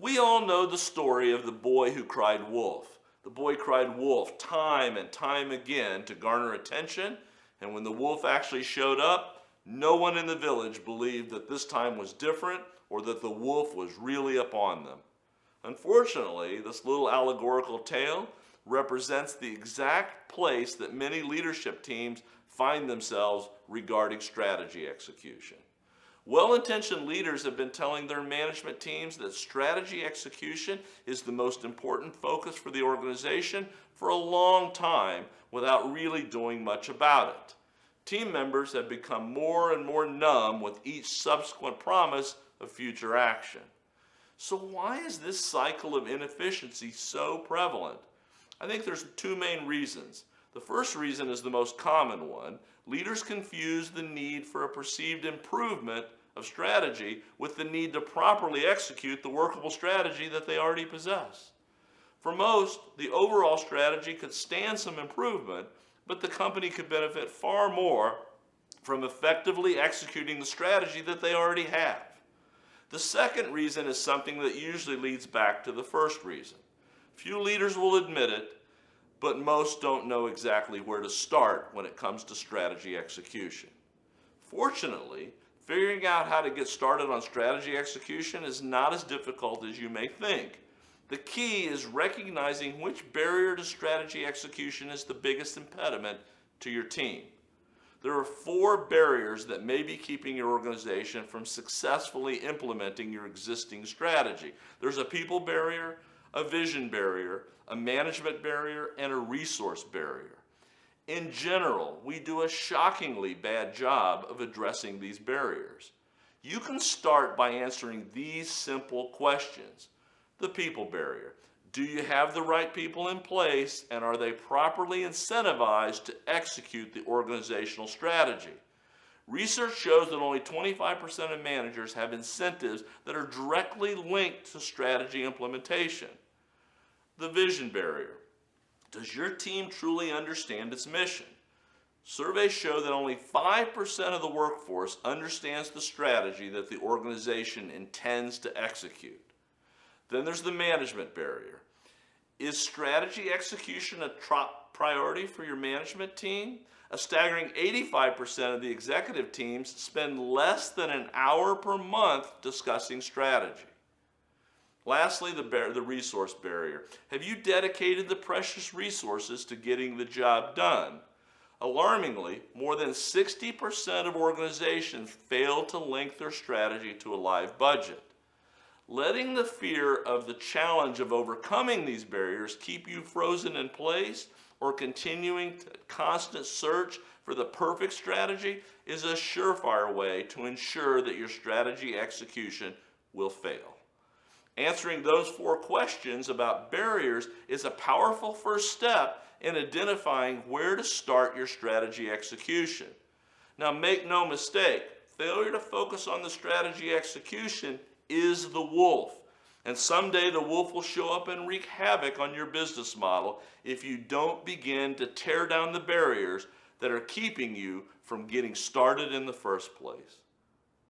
We all know the story of the boy who cried wolf. The boy cried wolf time and time again to garner attention, and when the wolf actually showed up, no one in the village believed that this time was different or that the wolf was really upon them. Unfortunately, this little allegorical tale represents the exact place that many leadership teams find themselves regarding strategy execution. Well-intentioned leaders have been telling their management teams that strategy execution is the most important focus for the organization for a long time without really doing much about it. Team members have become more and more numb with each subsequent promise of future action. So why is this cycle of inefficiency so prevalent? I think there's two main reasons. The first reason is the most common one. Leaders confuse the need for a perceived improvement of strategy with the need to properly execute the workable strategy that they already possess. For most, the overall strategy could stand some improvement, but the company could benefit far more from effectively executing the strategy that they already have. The second reason is something that usually leads back to the first reason. Few leaders will admit it, but most don't know exactly where to start when it comes to strategy execution. Fortunately, figuring out how to get started on strategy execution is not as difficult as you may think. The key is recognizing which barrier to strategy execution is the biggest impediment to your team. There are 4 barriers that may be keeping your organization from successfully implementing your existing strategy. There's a people barrier, a vision barrier, a management barrier, and a resource barrier. In general, we do a shockingly bad job of addressing these barriers. You can start by answering these simple questions. The people barrier. Do you have the right people in place, and are they properly incentivized to execute the organizational strategy? Research shows that only 25% of managers have incentives that are directly linked to strategy implementation. The vision barrier. Does your team truly understand its mission? Surveys show that only 5% of the workforce understands the strategy that the organization intends to execute. Then there's the management barrier. Is strategy execution a top priority for your management team? A staggering 85% of the executive teams spend less than an hour per month discussing strategy. Lastly, the resource barrier. Have you dedicated the precious resources to getting the job done? Alarmingly, more than 60% of organizations fail to link their strategy to a live budget. Letting the fear of the challenge of overcoming these barriers keep you frozen in place or continuing to constant search for the perfect strategy is a surefire way to ensure that your strategy execution will fail. Answering those 4 questions about barriers is a powerful first step in identifying where to start your strategy execution. Now, make no mistake, failure to focus on the strategy execution is the wolf. And someday the wolf will show up and wreak havoc on your business model if you don't begin to tear down the barriers that are keeping you from getting started in the first place.